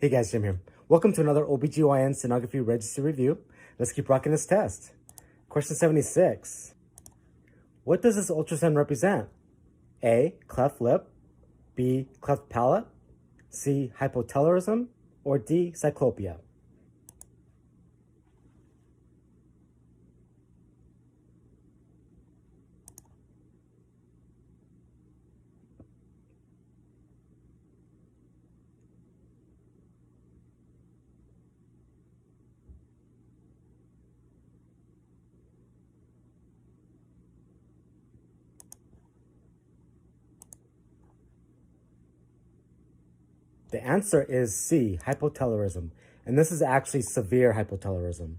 Hey guys, Jim here. Welcome to another OBGYN Sonography Registry review. Let's keep rocking this test. Question 76. What does this ultrasound represent? A, cleft lip, B, cleft palate, C, hypotelorism, or D, cyclopia? The answer is C, hypotelorism, and this is actually severe hypotelorism.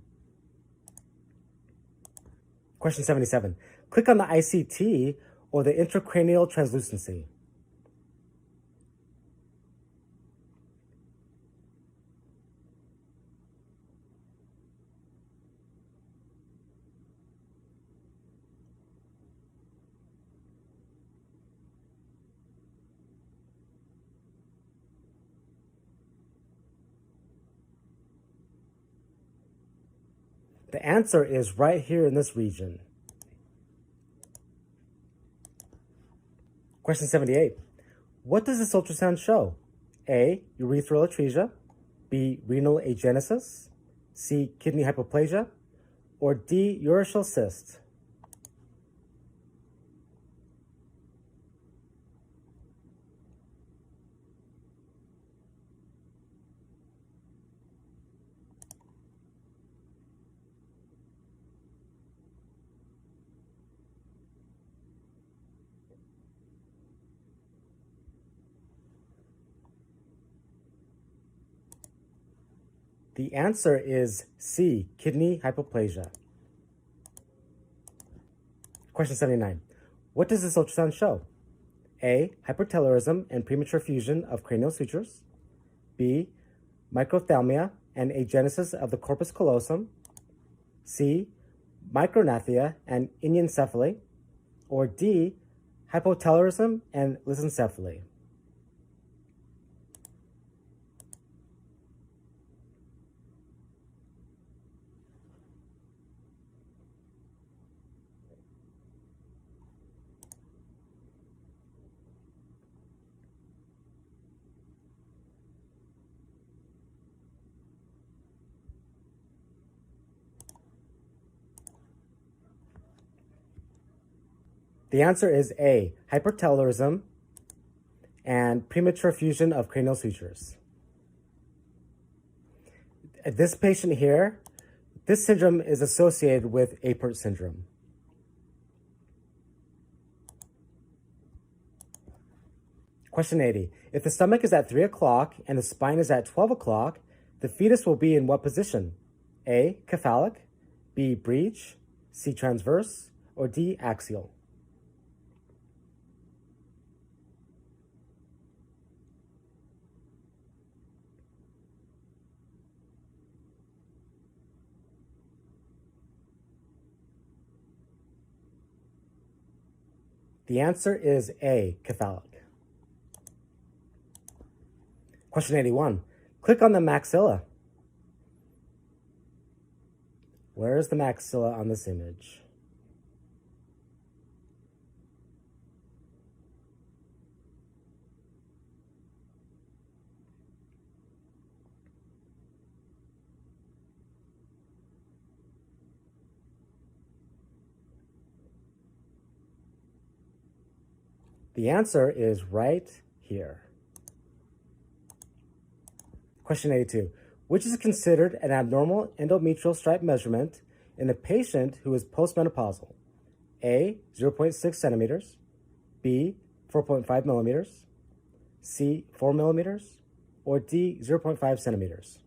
Question 77. Click on the ICT or the intracranial translucency. The answer is right here in this region. Question 78. What does this ultrasound show? A, urethral atresia, B, renal agenesis, C, kidney hypoplasia, or D, urachal cyst? The answer is C, kidney hypoplasia. Question 79. What does this ultrasound show? A, hypertelorism and premature fusion of cranial sutures. B, microphthalmia and agenesis of the corpus callosum. C, micrognathia and iniencephaly. Or D, hypotelorism and lissencephaly. The answer is A, hypertelorism and premature fusion of cranial sutures. This patient here, this syndrome is associated with Apert syndrome. Question 80. If the stomach is at 3 o'clock and the spine is at 12 o'clock, the fetus will be in what position? A, cephalic, B, breech, C, transverse, or D, axial? The answer is A, cephalic. Question 81. Click on the maxilla. Where is the maxilla on this image? The answer is right here. Question 82. Which is considered an abnormal endometrial stripe measurement in a patient who is postmenopausal? A, 0.6 centimeters, B, 4.5 millimeters, C, 4 millimeters, or D, 0.5 centimeters?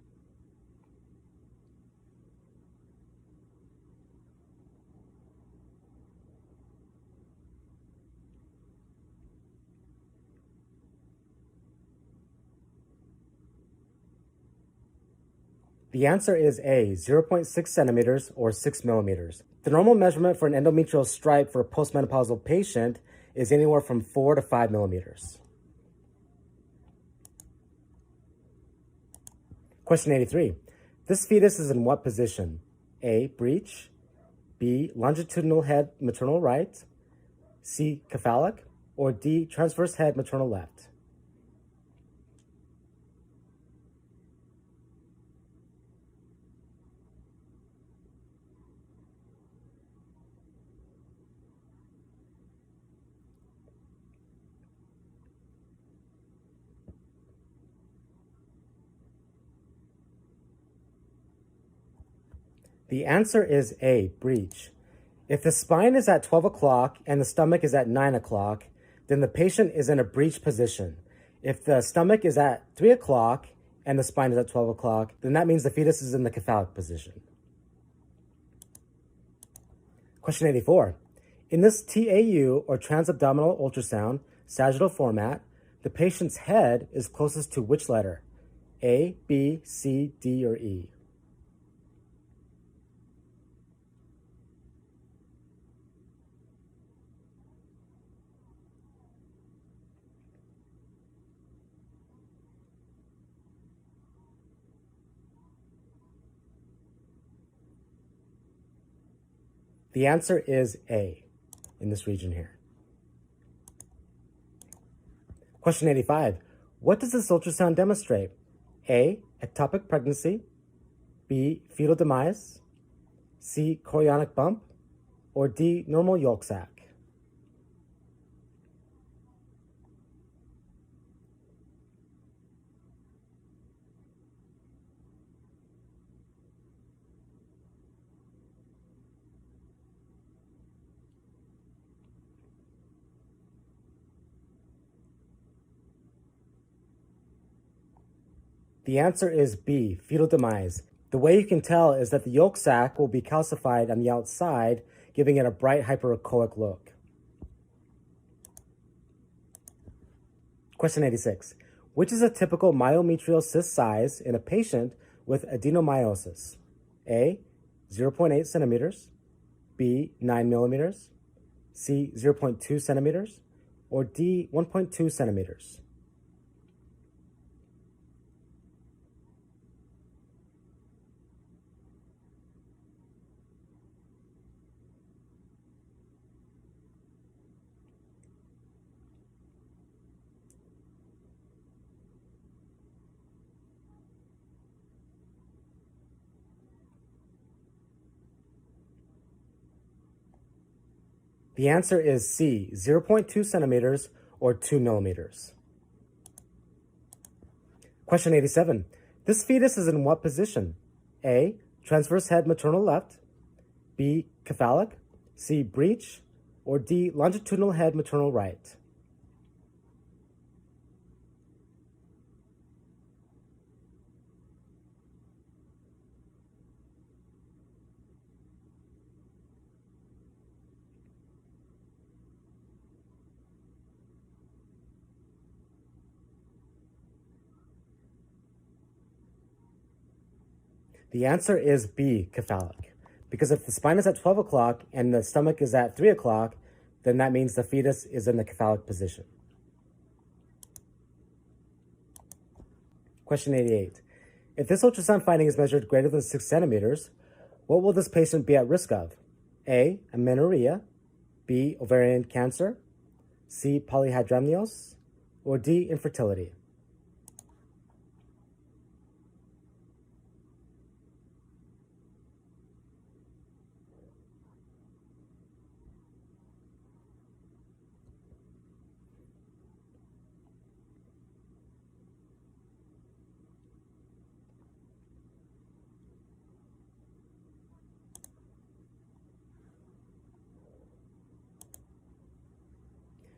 The answer is A, 0.6 centimeters or 6 millimeters. The normal measurement for an endometrial stripe for a postmenopausal patient is anywhere from 4 to 5 millimeters. Question 83. This fetus is in what position? A, breech, B, longitudinal head maternal right, C, cephalic, or D, transverse head maternal left? The answer is A, breech. If the spine is at 12 o'clock and the stomach is at 9 o'clock, then the patient is in a breech position. If the stomach is at 3 o'clock and the spine is at 12 o'clock, then that means the fetus is in the cephalic position. Question 84. In this TAU, or transabdominal ultrasound, sagittal format, the patient's head is closest to which letter? A, B, C, D, or E? The answer is A, in this region here. Question 85. What does this ultrasound demonstrate? A, ectopic pregnancy, B, fetal demise, C, chorionic bump, or D, normal yolk sac? The answer is B, fetal demise. The way you can tell is that the yolk sac will be calcified on the outside, giving it a bright hyperechoic look. Question 86. Which is a typical myometrial cyst size in a patient with adenomyosis? A, 0.8 centimeters, B, 9 millimeters, C, 0.2 centimeters, or D, 1.2 centimeters? The answer is C, 0.2 centimeters or 2 millimeters. Question 87. This fetus is in what position? A, transverse head maternal left, B, cephalic, C, breech, or D, longitudinal head maternal right? The answer is B, cephalic. Because if the spine is at 12 o'clock and the stomach is at 3 o'clock, then that means the fetus is in the cephalic position. Question 88. If this ultrasound finding is measured greater than 6 centimeters, what will this patient be at risk of? A, amenorrhea, B, ovarian cancer, C, polyhydramnios, or D, infertility?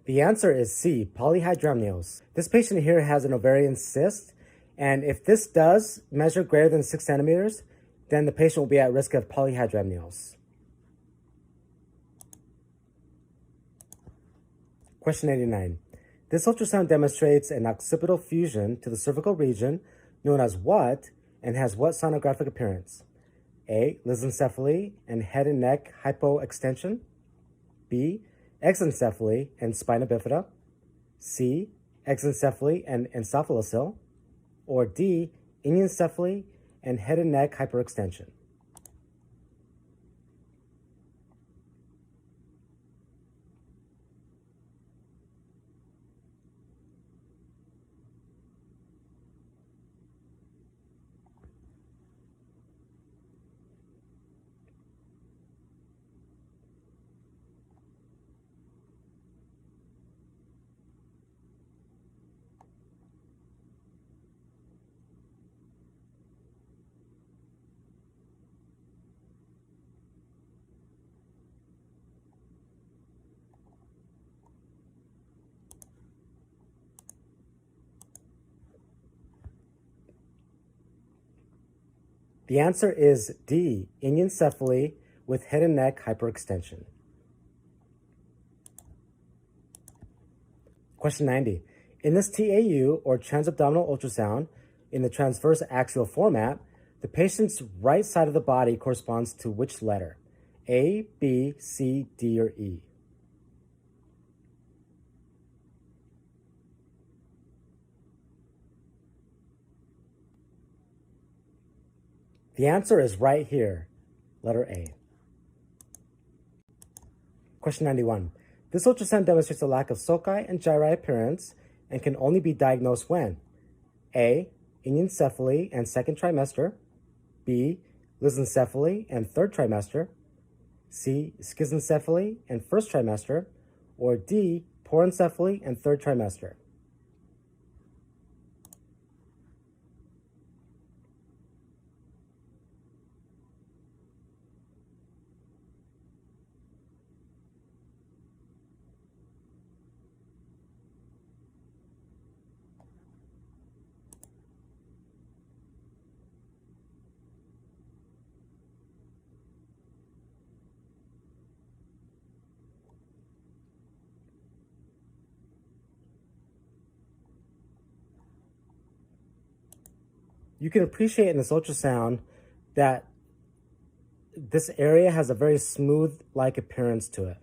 The answer is C, polyhydramnios. This patient here has an ovarian cyst, and if this does measure greater than 6 centimeters, then the patient will be at risk of polyhydramnios. Question 89. This ultrasound demonstrates an occipital fusion to the cervical region known as what and has what sonographic appearance? A, lissencephaly and head and neck hypoextension, B, exencephaly and spina bifida, C, exencephaly and encephalocele, or D, anencephaly, and head and neck hyperextension. The answer is D, anencephaly with head and neck hyperextension. Question 90. In this TAU, or transabdominal ultrasound, in the transverse axial format, the patient's right side of the body corresponds to which letter? A, B, C, D, or E? The answer is right here, letter A. Question 91. This ultrasound demonstrates a lack of sulci and gyri appearance and can only be diagnosed when? A, anencephaly and second trimester. B, lissencephaly and third trimester. C, schizencephaly and first trimester. Or D, porencephaly and third trimester. You can appreciate in this ultrasound that this area has a very smooth-like appearance to it,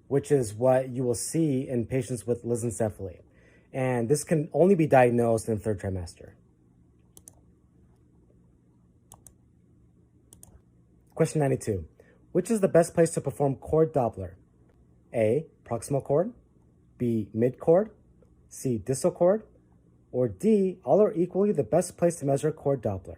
which is what you will see in patients with lissencephaly. And this can only be diagnosed in the third trimester. Question 92. Which is the best place to perform cord Doppler? A, proximal cord, B, mid-cord, C, distal cord, or D, all are equally the best place to measure cord Doppler?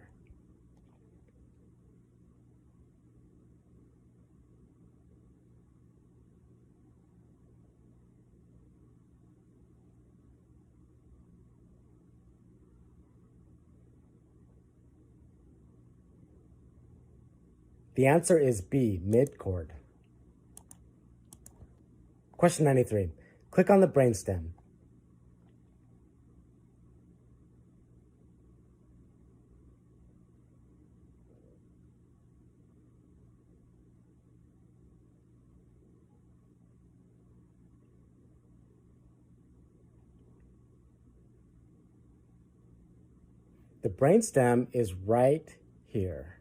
The answer is B, mid-cord. Question 93. Click on the brainstem. The brainstem is right here.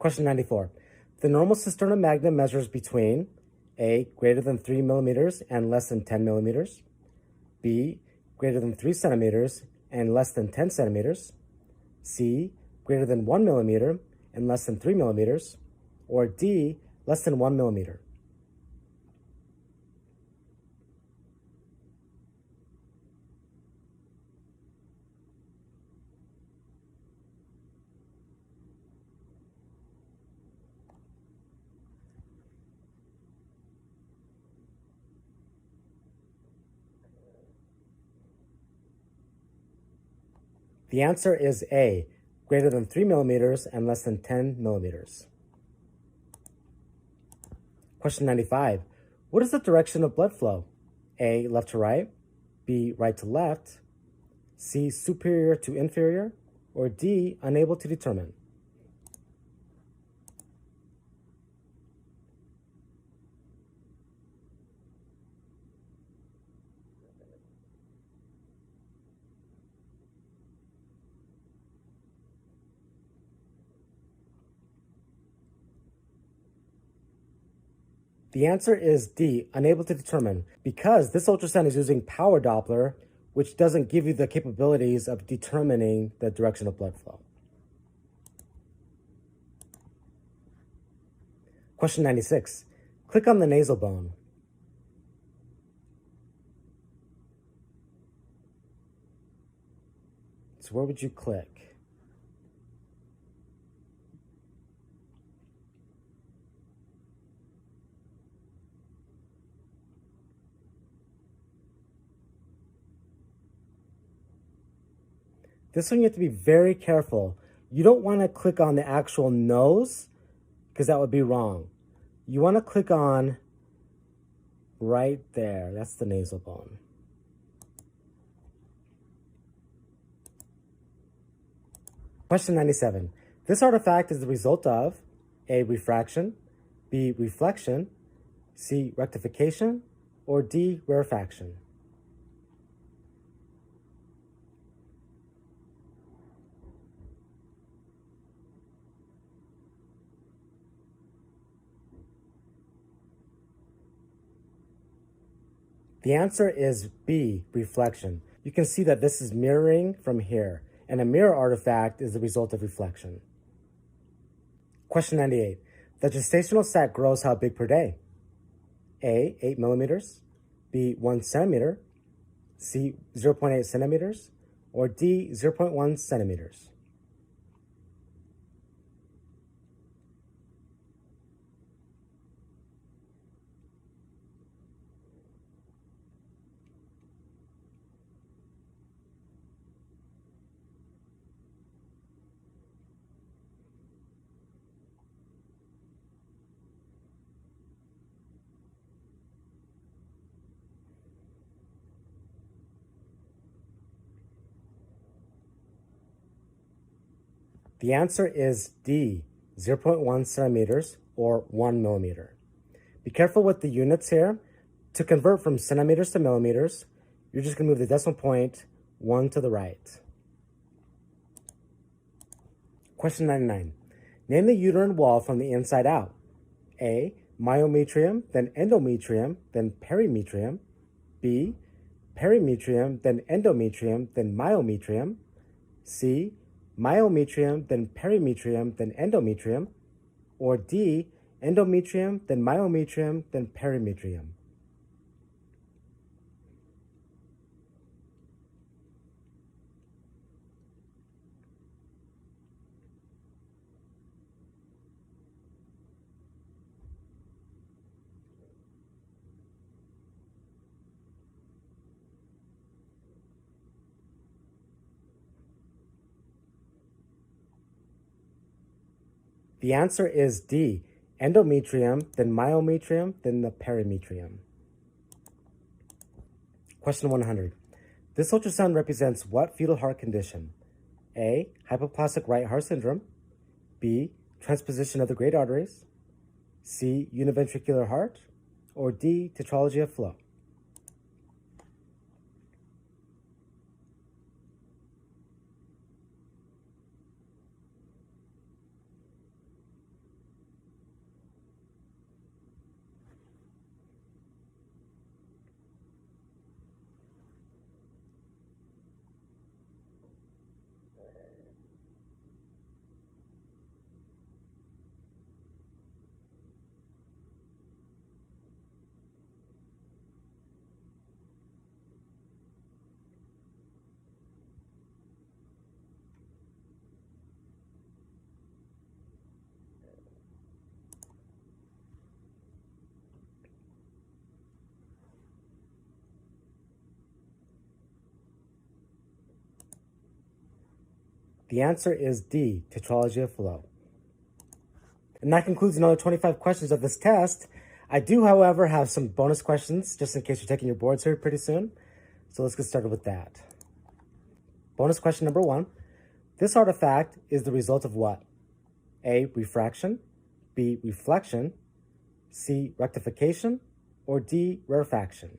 Question 94. The normal cisterna magna measures between A, greater than 3 millimeters and less than 10 millimeters, B, greater than 3 centimeters and less than 10 centimeters, C, greater than 1 millimeter and less than 3 millimeters, or D, less than 1 millimeter. The answer is A, greater than 3 millimeters and less than 10 millimeters. Question 95. What is the direction of blood flow? A, left to right, B, right to left, C, superior to inferior, or D, unable to determine? The answer is D, unable to determine, because this ultrasound is using power Doppler, which doesn't give you the capabilities of determining the direction of blood flow. Question 96. Click on the nasal bone. So where would you click? This one you have to be very careful. You don't want to click on the actual nose because that would be wrong. You want to click on right there. That's the nasal bone. Question 97. This artifact is the result of A, refraction, B, reflection, C, rectification, or D, rarefaction. The answer is B, reflection. You can see that this is mirroring from here, and a mirror artifact is the result of reflection. Question 98. The gestational sac grows how big per day? A, 8 millimeters, B, 1 centimeter, C, 0.8 centimeters, or D, 0.1 centimeters. The answer is D, 0.1 centimeters or 1 millimeter. Be careful with the units here. To convert from centimeters to millimeters, you're just going to move the decimal point 1 to the right. Question 99. Name the uterine wall from the inside out. A, myometrium, then endometrium, then perimetrium. B, perimetrium, then endometrium, then myometrium. C, myometrium, then perimetrium, then endometrium. Or D, endometrium, then myometrium, then perimetrium. The answer is D, endometrium, then myometrium, then the perimetrium. Question 100. This ultrasound represents what fetal heart condition? A, hypoplastic right heart syndrome. B, transposition of the great arteries. C, univentricular heart. Or D, tetralogy of flow. The answer is D, tetralogy of flow. And that concludes another 25 questions of this test. I do, however, have some bonus questions just in case you're taking your boards here pretty soon. So let's get started with that. Bonus question number 1. This artifact is the result of what? A, refraction, B, reflection, C, rectification, or D, rarefaction.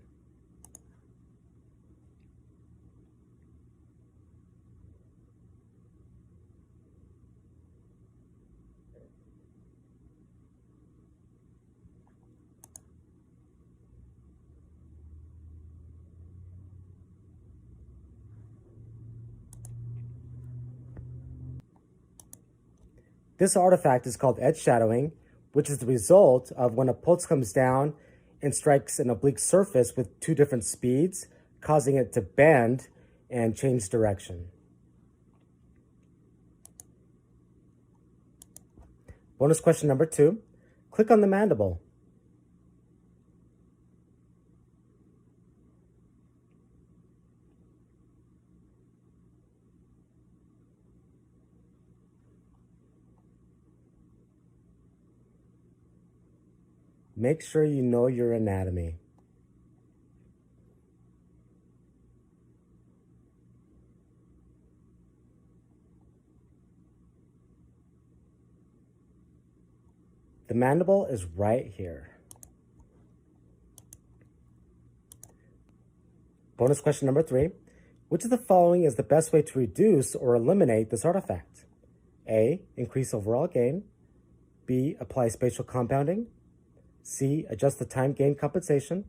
This artifact is called edge shadowing, which is the result of when a pulse comes down and strikes an oblique surface with two different speeds, causing it to bend and change direction. Bonus question number 2. Click on the mandible. Make sure you know your anatomy. The mandible is right here. Bonus question number 3. Which of the following is the best way to reduce or eliminate this artifact? A. Increase overall gain. B. Apply spatial compounding. C. Adjust the time gain compensation.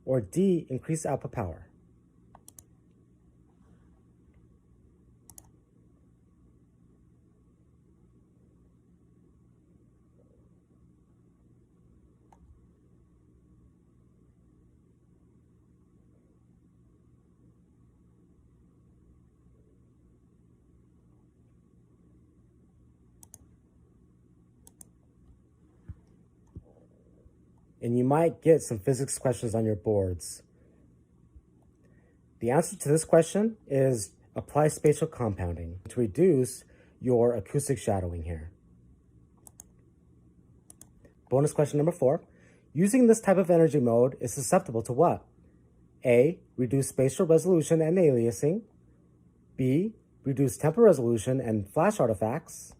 Or D. Increase output power. And you might get some physics questions on your boards. The answer to this question is apply spatial compounding to reduce your acoustic shadowing here. Bonus question number 4. Using this type of energy mode is susceptible to what? A. Reduce spatial resolution and aliasing. B. Reduce temporal resolution and flash artifacts.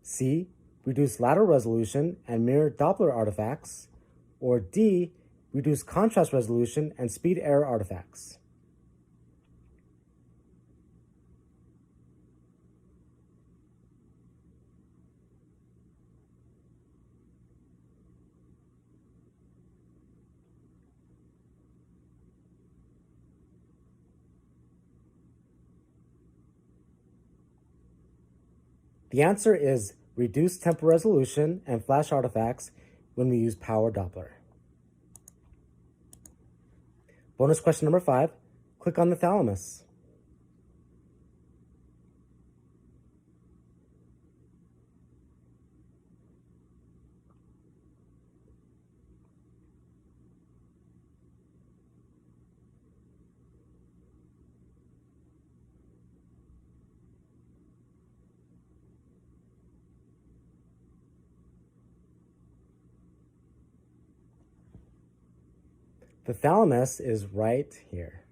C. Reduce lateral resolution and mirror Doppler artifacts. Or D. Reduce contrast resolution and speed error artifacts. The answer is reduce temporal resolution and flash artifacts when we use power Doppler. Bonus question number 5. Click on the thalamus. The thalamus is right here.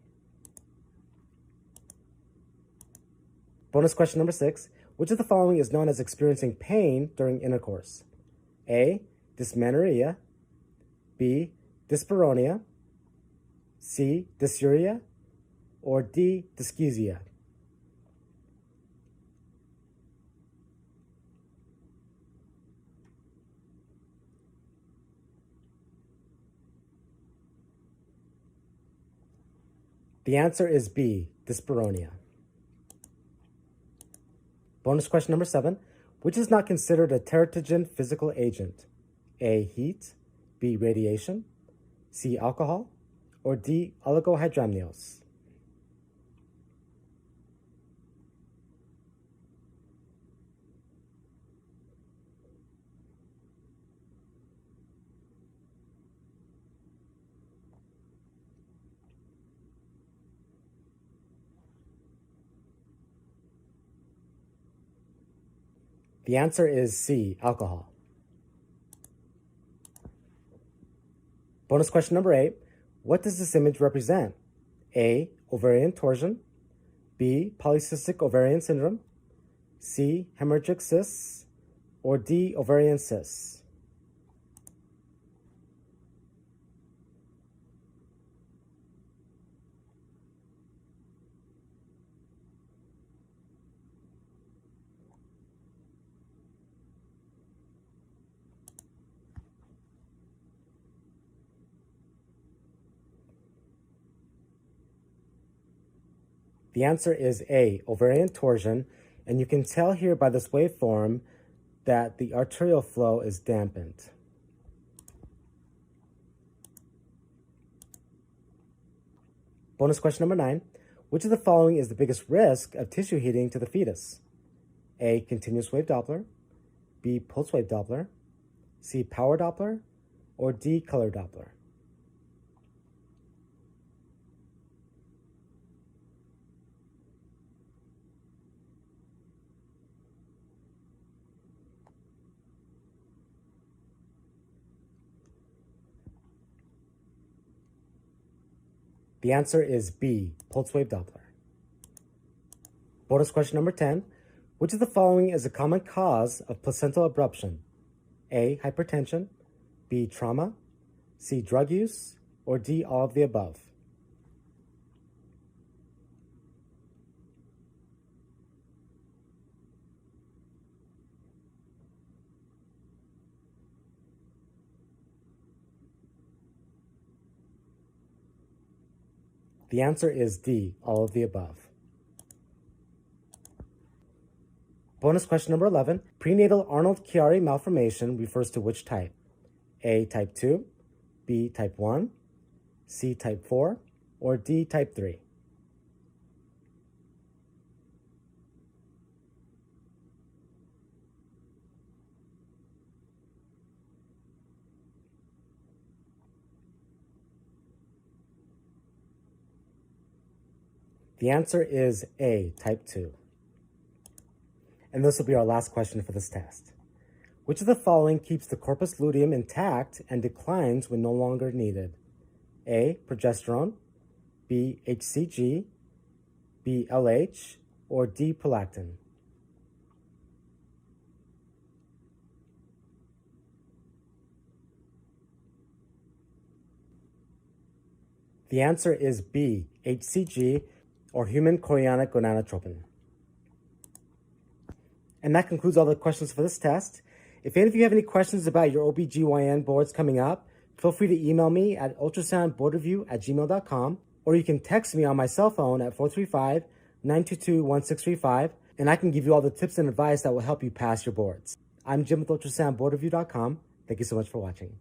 Bonus question number 6. Which of the following is known as experiencing pain during intercourse? A. Dysmenorrhea. B. Dyspareunia. C. Dysuria. Or D. Dyschezia. The answer is B. Dyspareunia. Bonus question number 7. Which is not considered a teratogen physical agent? A. Heat. B. Radiation. C. Alcohol. Or D. Oligohydramnios. The answer is C. Alcohol. Bonus question number 8. What does this image represent? A. Ovarian torsion. B. Polycystic ovarian syndrome. C. Hemorrhagic cysts. Or D. Ovarian cysts. The answer is A. Ovarian torsion. And you can tell here by this waveform that the arterial flow is dampened? Bonus question number 9. Which of the following is the biggest risk of tissue heating to the fetus? A. Continuous wave Doppler. B. Pulse wave Doppler. C. Power Doppler. Or D. Color Doppler. The answer is B. Pulse wave Doppler. Bonus question number 10. Which of the following is a common cause of placental abruption? A. Hypertension. B. Trauma. C. Drug use. Or D. All of the above. The answer is D. All of the above. Bonus question number 11. Prenatal Arnold-Chiari malformation refers to which type? A. Type 2, B. Type 1, C. Type 4, or D. Type 3? The answer is A. Type 2. And this will be our last question for this test. Which of the following keeps the corpus luteum intact and declines when no longer needed? A. Progesterone, B. HCG, B. LH, or D. prolactin? The answer is B. HCG, or human chorionic gonadotropin. And that concludes all the questions for this test. If any of you have any questions about your OBGYN boards coming up, feel free to email me at ultrasoundboardreview@gmail.com, or you can text me on my cell phone at 435-922-1635, and I can give you all the tips and advice that will help you pass your boards. I'm Jim with ultrasoundboardreview.com. Thank you so much for watching.